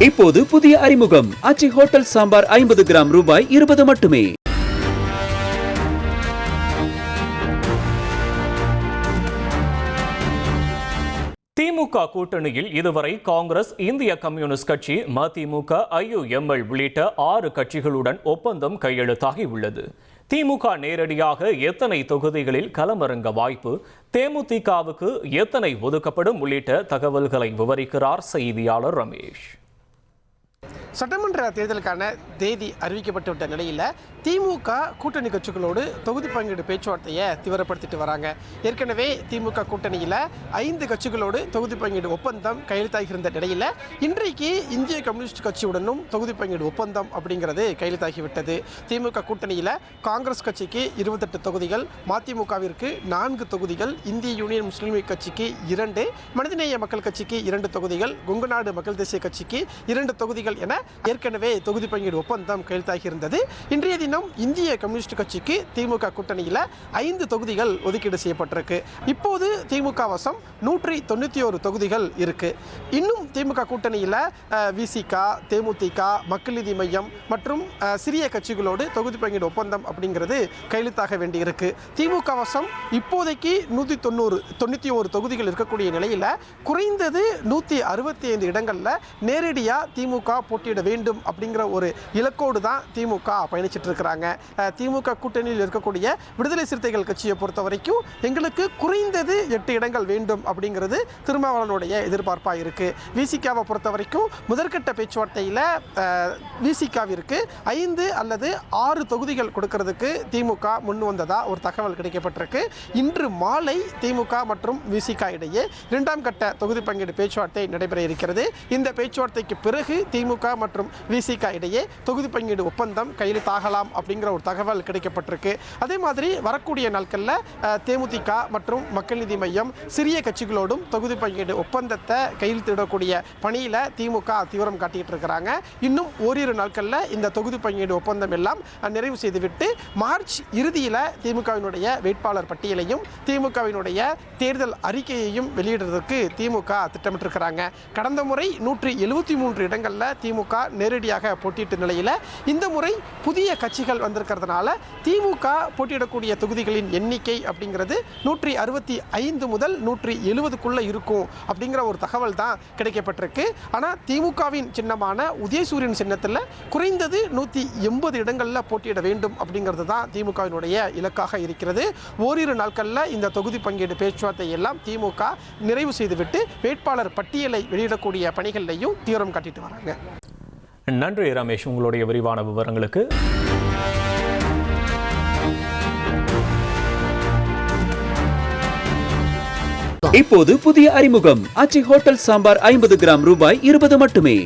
இப்போது புதிய அறிமுகம் ஆச்சி ஹோட்டல் சாம்பார் 50 கிராம் ரூபாய் 20 மட்டுமே. திமுக கூட்டணியில் இதுவரை காங்கிரஸ், இந்திய கம்யூனிஸ்ட் கட்சி, மதிமுக, IUML உள்ளிட்ட 6 கட்சிகளுடன் ஒப்பந்தம் கையெழுத்தாகி உள்ளது. திமுக நேரடியாக எத்தனை தொகுதிகளில் களமிறங்க வாய்ப்பு, தேமுதிகவுக்கு எத்தனை ஒதுக்கப்படும் உள்ளிட்ட தகவல்களை விவரிக்கிறார் செய்தியாளர் ரமேஷ். சட்டமன்ற தேர்தலுக்கான தேதி அறிவிக்கப்பட்டுவிட்ட நிலையில் திமுக கூட்டணி கட்சிகளோடு தொகுதி பங்கீடு பேச்சுவார்த்தையை தீவிரப்படுத்திட்டு வராங்க. ஏற்கனவே திமுக கூட்டணியில் 5 கட்சிகளோடு தொகுதி பங்கீடு ஒப்பந்தம் கையெழுத்தாகியிருந்த நிலையில் இன்றைக்கு இந்திய கம்யூனிஸ்ட் கட்சியுடனும் தொகுதி பங்கீடு ஒப்பந்தம் அப்படிங்கிறது கையெழுத்தாகிவிட்டது. திமுக கூட்டணியில் காங்கிரஸ் கட்சிக்கு 28 தொகுதிகள், மதிமுகவிற்கு 4 தொகுதிகள், இந்திய யூனியன் முஸ்லீம் லீக் கட்சிக்கு 2, மனிதநேய மக்கள் கட்சிக்கு 2 தொகுதிகள், கொங்குநாடு மக்கள் தேசிய கட்சிக்கு 2 தொகுதிகள் என ஏற்கனவே தொகுதி பங்கீடு ஒப்பந்தம் கையெழுத்தாகியிருந்தது. இன்றைய தினம் இந்திய கம்யூனிஸ்ட் கட்சிக்கு திமுக கூட்டணியில் 5 தொகுதிகள் ஒதுக்கீடு செய்யப்பட்டிருக்கு. இப்போது திமுக வசம் 191 தொகுதிகள் இருக்கு. இன்னும் திமுக கூட்டணியில் விசிக, தேமுதிக, மக்கள் நீதி மையம் மற்றும் சிறிய கட்சிகளோடு தொகுதி பங்கீடு ஒப்பந்தம் அப்படிங்கிறது கையெழுத்தாக வேண்டியிருக்கு. திமுக வசம் இப்போதைக்கு 191 தொகுதிகள் இருக்கக்கூடிய நிலையில் குறைந்தது 165 இடங்களில் நேரடியாக திமுக போட்டியிட வேண்டும் அப்படிங்கிற ஒரு இலக்கோடு தான் திமுக பயணிச்சிட்டு இருக்கிறாங்க. திமுக கூட்டணியில் இருக்கக்கூடிய விடுதலை சிறுத்தைகள் கட்சியை பொறுத்த வரைக்கும் எங்களுக்கு குறைந்தது 8 இடங்கள் வேண்டும் அப்படிங்கிறது திருமாவளவனுடைய எதிர்பார்ப்பாக இருக்கு. விசிகாவை பொறுத்த வரைக்கும் முதற்கட்ட பேச்சுவார்த்தையில் விசிகாவிற்கு 5 அல்லது 6 தொகுதிகள் கொடுக்கறதுக்கு திமுக முன் வந்ததா ஒரு தகவல் கிடைக்கப்பட்டிருக்கு. இன்று மாலை திமுக மற்றும் விசிகா இடையே 2ஆம் கட்ட தொகுதி பங்கீடு பேச்சுவார்த்தை நடைபெற இருக்கிறது. இந்த பேச்சுவார்த்தைக்கு பிறகு திமுக மற்றும் விசிக இடையே தொகுதி பங்கீடு ஒப்பந்தம் கையெழுத்தாகலாம் அப்படிங்கிற ஒரு தகவல் கிடைக்கப்பட்டிருக்கு. அதே மாதிரி வரக்கூடிய நாட்களில் தேமுதிக மற்றும் மக்கள் நீதி மையம் சிறிய கட்சிகளோடும் தொகுதி பங்கீடு ஒப்பந்தத்தை கையெழுத்திடக்கூடிய பணியில் திமுக தீவிரம் காட்டிட்டு இருக்கிறாங்க. இன்னும் ஓரிரு நாட்களில் இந்த தொகுதி பங்கீடு ஒப்பந்தம் எல்லாம் நிறைவு செய்துவிட்டு மார்ச் இறுதியில் திமுகவினுடைய வேட்பாளர் பட்டியலையும் திமுகவினுடைய தேர்தல் அறிக்கையையும் வெளியிடுறதுக்கு திமுக திட்டமிட்டிருக்கிறாங்க. கடந்த முறை 173 இடங்களில் திமுக நேரடியாக போட்டியிட்ட நிலையில் இந்த முறை புதிய கட்சிகள் வந்திருக்கிறதுனால திமுக போட்டியிடக்கூடிய தொகுதிகளின் எண்ணிக்கை அப்படிங்கிறது 165 முதல் 170க்குள்ள இருக்கும் அப்படிங்கிற ஒரு தகவல் தான் கிடைக்கப்பட்டிருக்கு. ஆனால் திமுகவின் சின்னமான உதயசூரியன் சின்னத்தில் குறைந்தது 180 இடங்களில் போட்டியிட வேண்டும் அப்படிங்கிறது தான் திமுகவினுடைய இலக்காக இருக்கிறது. ஓரிரு நாட்களில் இந்த தொகுதி பங்கீடு பேச்சுவார்த்தை எல்லாம் திமுக நிறைவு செய்துவிட்டு வேட்பாளர் பட்டியலை வெளியிடக்கூடிய பணிகளையும் தீவிரம் காட்டிட்டு வராங்க. நன்றி ரமேஷ், உங்களுடைய விரிவான விவரங்களுக்கு. இப்போது புதிய அறிமுகம் ஆச்சி ஹோட்டல் சாம்பார் 50 கிராம் ரூபாய் 20 மட்டுமே.